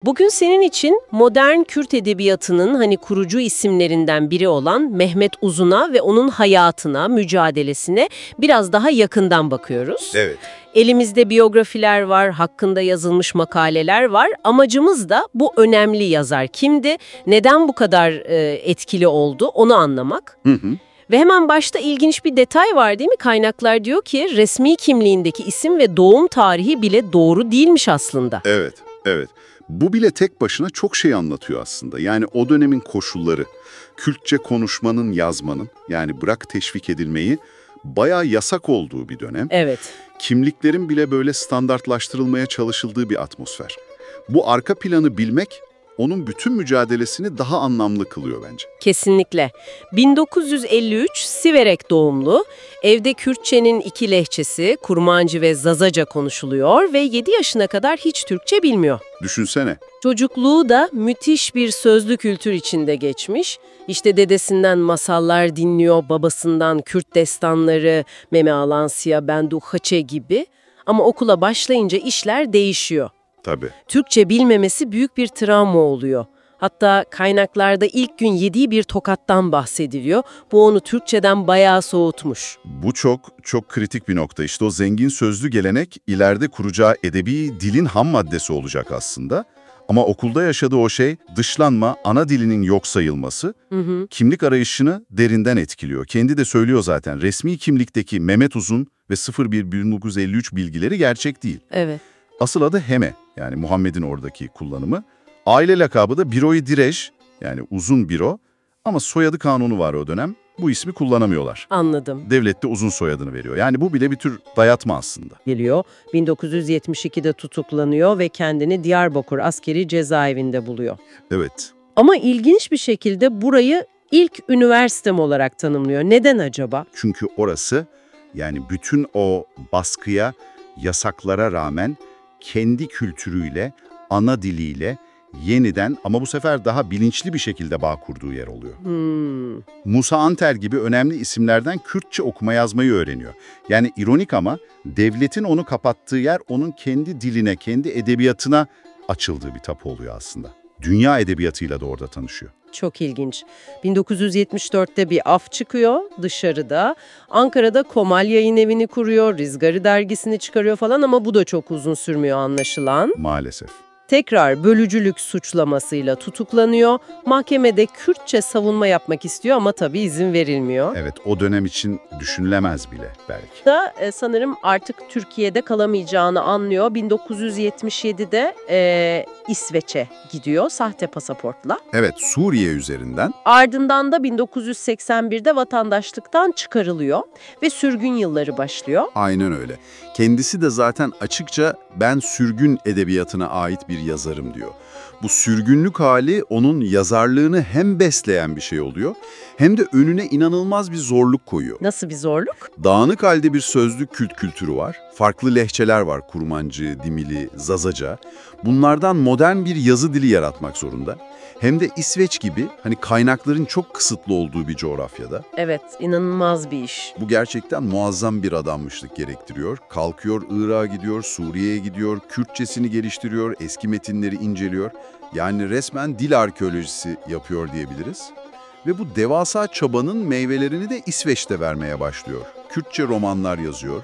Bugün senin için modern Kürt edebiyatının kurucu isimlerinden biri olan Mehmet Uzun'a ve onun hayatına, mücadelesine biraz daha yakından bakıyoruz. Evet. Elimizde biyografiler var, hakkında yazılmış makaleler var. Amacımız da bu önemli yazar kimdi, neden bu kadar etkili oldu onu anlamak. Ve hemen başta ilginç bir detay var değil mi? Kaynaklar diyor ki resmi kimliğindeki isim ve doğum tarihi bile doğru değilmiş aslında. Evet, evet. Bu bile tek başına çok şey anlatıyor aslında. Yani o dönemin koşulları, Kürtçe konuşmanın, yazmanın, yani bırak teşvik edilmeyi, bayağı yasak olduğu bir dönem. Evet. Kimliklerin bile böyle standartlaştırılmaya çalışıldığı bir atmosfer. Bu arka planı bilmek, onun bütün mücadelesini daha anlamlı kılıyor bence. Kesinlikle. 1953 Siverek doğumlu, evde Kürtçenin iki lehçesi, Kurmancı ve Zazaca konuşuluyor ve 7 yaşına kadar hiç Türkçe bilmiyor. Düşünsene. Çocukluğu da müthiş bir sözlü kültür içinde geçmiş. İşte dedesinden masallar dinliyor, babasından Kürt destanları, Meme Alansiya, Bendu Haçe gibi. Ama okula başlayınca işler değişiyor. Tabii. Türkçe bilmemesi büyük bir travma oluyor. Hatta kaynaklarda ilk gün yediği bir tokattan bahsediliyor. Bu onu Türkçeden bayağı soğutmuş. Bu çok kritik bir nokta. İşte o zengin sözlü gelenek ileride kuracağı edebi dilin ham maddesi olacak aslında. Ama okulda yaşadığı o şey dışlanma, ana dilinin yok sayılması, kimlik arayışını derinden etkiliyor. Kendi de söylüyor zaten. Resmi kimlikteki Mehmet Uzun ve 01.1953 bilgileri gerçek değil. Evet. Asıl adı Heme, yani Muhammed'in oradaki kullanımı. Aile lakabı da Biro'yu Direj, yani uzun Biro. Ama soyadı kanunu var o dönem. Bu ismi kullanamıyorlar. Anladım. Devlet de uzun soyadını veriyor. Yani bu bile bir tür dayatma aslında. Geliyor. 1972'de tutuklanıyor ve kendini Diyarbakır askeri cezaevinde buluyor. Evet. Ama ilginç bir şekilde burayı ilk üniversitem olarak tanımlıyor. Neden acaba? Çünkü orası, yani bütün o baskıya, yasaklara rağmen kendi kültürüyle, ana diliyle yeniden ama bu sefer daha bilinçli bir şekilde bağ kurduğu yer oluyor. Musa Anter gibi önemli isimlerden Kürtçe okuma yazmayı öğreniyor. Yani ironik ama devletin onu kapattığı yer onun kendi diline, kendi edebiyatına açıldığı bir tapu oluyor aslında. Dünya edebiyatıyla da orada tanışıyor. Çok ilginç. 1974'te bir af çıkıyor dışarıda. Ankara'da Komal Yayın Evi'ni kuruyor, Rizgarı dergisini çıkarıyor falan ama bu da çok uzun sürmüyor anlaşılan. Maalesef. Tekrar bölücülük suçlamasıyla tutuklanıyor. Mahkemede Kürtçe savunma yapmak istiyor ama tabii izin verilmiyor. Evet, o dönem için düşünülemez bile belki. Sanırım artık Türkiye'de kalamayacağını anlıyor. 1977'de İsveç'e gidiyor sahte pasaportla. Evet, Suriye üzerinden. Ardından da 1981'de vatandaşlıktan çıkarılıyor ve sürgün yılları başlıyor. Aynen öyle. Kendisi de zaten açıkça ben sürgün edebiyatına ait bir yazarım diyor. Bu sürgünlük hali onun yazarlığını hem besleyen bir şey oluyor hem de önüne inanılmaz bir zorluk koyuyor. Nasıl bir zorluk? Dağınık halde bir sözlük kültürü var. Farklı lehçeler var. Kurmancı, Dimili, Zazaca. Bunlardan modern bir yazı dili yaratmak zorunda. Hem de İsveç gibi kaynakların çok kısıtlı olduğu bir coğrafyada. Evet, inanılmaz bir iş. Bu gerçekten muazzam bir adanmışlık gerektiriyor. Kalkıyor Irak'a gidiyor, Suriye'ye gidiyor, Kürtçesini geliştiriyor, eski metinleri inceliyor. Yani resmen dil arkeolojisi yapıyor diyebiliriz. Ve bu devasa çabanın meyvelerini de İsveç'te vermeye başlıyor. Kürtçe romanlar yazıyor.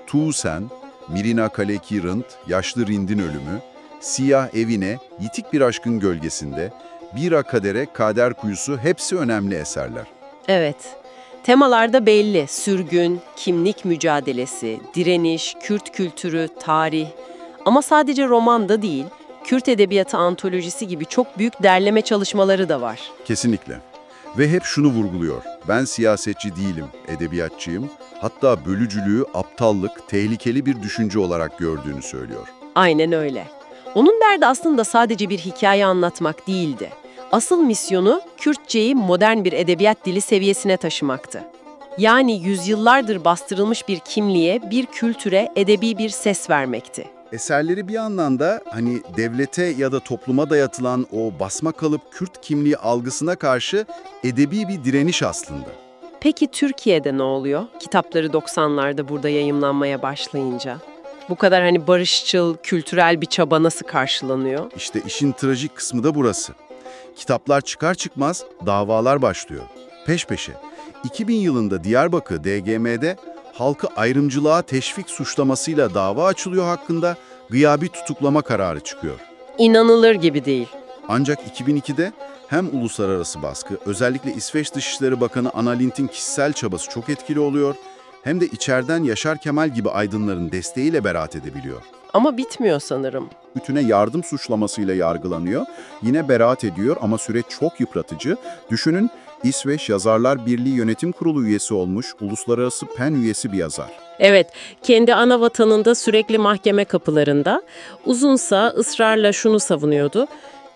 Tuğsen, Mirina Kaleki Rınt, Yaşlı Rind'in Ölümü, Siyah Evine, Yitik Bir Aşkın Gölgesinde, Bira Kadere, Kader Kuyusu hepsi önemli eserler. Evet. Temalar da belli. Sürgün, kimlik mücadelesi, direniş, Kürt kültürü, tarih. Ama sadece roman da değil, Kürt edebiyatı antolojisi gibi çok büyük derleme çalışmaları da var. Kesinlikle. Ve hep şunu vurguluyor. Ben siyasetçi değilim, edebiyatçıyım. Hatta bölücülüğü, aptallık, tehlikeli bir düşünce olarak gördüğünü söylüyor. Aynen öyle. Onun derdi aslında sadece bir hikaye anlatmak değildi. Asıl misyonu Kürtçeyi modern bir edebiyat dili seviyesine taşımaktı. Yani yüzyıllardır bastırılmış bir kimliğe, bir kültüre edebi bir ses vermekti. Eserleri bir anlamda devlete ya da topluma dayatılan o basma kalıp Kürt kimliği algısına karşı edebi bir direniş aslında. Peki Türkiye'de ne oluyor? Kitapları 90'larda burada yayımlanmaya başlayınca. Bu kadar hani barışçıl, kültürel bir çaba nasıl karşılanıyor? İşte işin trajik kısmı da burası. Kitaplar çıkar çıkmaz davalar başlıyor. Peş peşe. 2000 yılında Diyarbakır DGM'de halkı ayrımcılığa teşvik suçlamasıyla dava açılıyor hakkında, gıyabi tutuklama kararı çıkıyor. İnanılır gibi değil. Ancak 2002'de hem uluslararası baskı, özellikle İsveç Dışişleri Bakanı Anna Lindh'in kişisel çabası çok etkili oluyor, hem de içeriden Yaşar Kemal gibi aydınların desteğiyle beraat edebiliyor. Ama bitmiyor sanırım. Bütüne yardım suçlamasıyla yargılanıyor. Yine beraat ediyor ama süreç çok yıpratıcı. Düşünün, İsveç Yazarlar Birliği Yönetim Kurulu üyesi olmuş, uluslararası PEN üyesi bir yazar. Evet, kendi ana vatanında sürekli mahkeme kapılarında, uzunsa ısrarla şunu savunuyordu: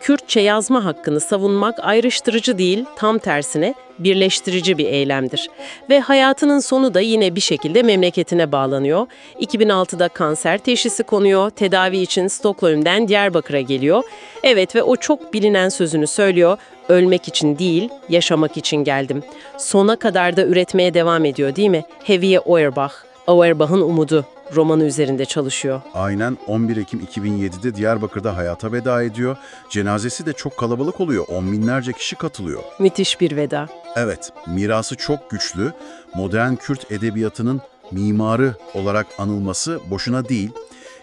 Kürtçe yazma hakkını savunmak ayrıştırıcı değil, tam tersine birleştirici bir eylemdir. Ve hayatının sonu da yine bir şekilde memleketine bağlanıyor. 2006'da kanser teşhisi konuyor, tedavi için Stockholm'den Diyarbakır'a geliyor. Evet, ve o çok bilinen sözünü söylüyor: ölmek için değil, yaşamak için geldim. Sona kadar da üretmeye devam ediyor, değil mi? Heviye Auerbach, Auerbach'ın Umudu romanı üzerinde çalışıyor. Aynen, 11 Ekim 2007'de Diyarbakır'da hayata veda ediyor. Cenazesi de çok kalabalık oluyor. 10 binlerce kişi katılıyor. Müthiş bir veda. Evet, mirası çok güçlü. Modern Kürt edebiyatının mimarı olarak anılması boşuna değil.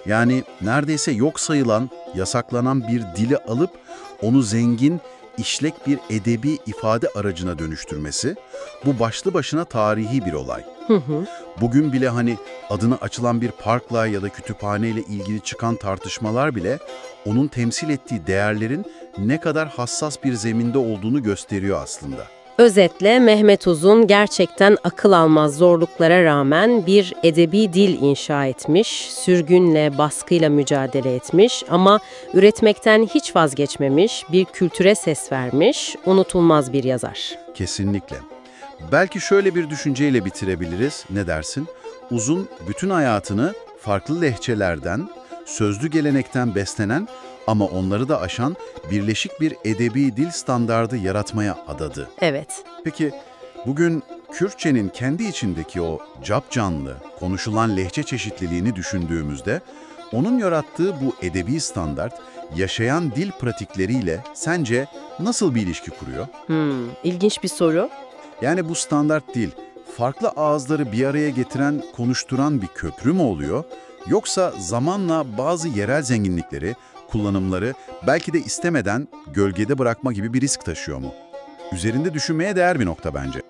Yani neredeyse yok sayılan, yasaklanan bir dili alıp onu zengin, işlek bir edebi ifade aracına dönüştürmesi, bu başlı başına tarihi bir olay. Bugün bile hani adına açılan bir parkla ya da kütüphaneyle ilgili çıkan tartışmalar bile onun temsil ettiği değerlerin ne kadar hassas bir zeminde olduğunu gösteriyor aslında. Özetle Mehmet Uzun gerçekten akıl almaz zorluklara rağmen bir edebi dil inşa etmiş, sürgünle, baskıyla mücadele etmiş ama üretmekten hiç vazgeçmemiş, bir kültüre ses vermiş, unutulmaz bir yazar. Kesinlikle. Belki şöyle bir düşünceyle bitirebiliriz, ne dersin? Uzun bütün hayatını farklı lehçelerden, sözlü gelenekten beslenen ama onları da aşan birleşik bir edebi dil standardı yaratmaya adadı. Evet. Peki bugün Kürtçenin kendi içindeki o capcanlı, konuşulan lehçe çeşitliliğini düşündüğümüzde onun yarattığı bu edebi standart yaşayan dil pratikleriyle sence nasıl bir ilişki kuruyor? İlginç bir soru. Yani bu standart dil farklı ağızları bir araya getiren, konuşturan bir köprü mü oluyor? Yoksa zamanla bazı yerel zenginlikleri, kullanımları belki de istemeden gölgede bırakma gibi bir risk taşıyor mu? Üzerinde düşünmeye değer bir nokta bence.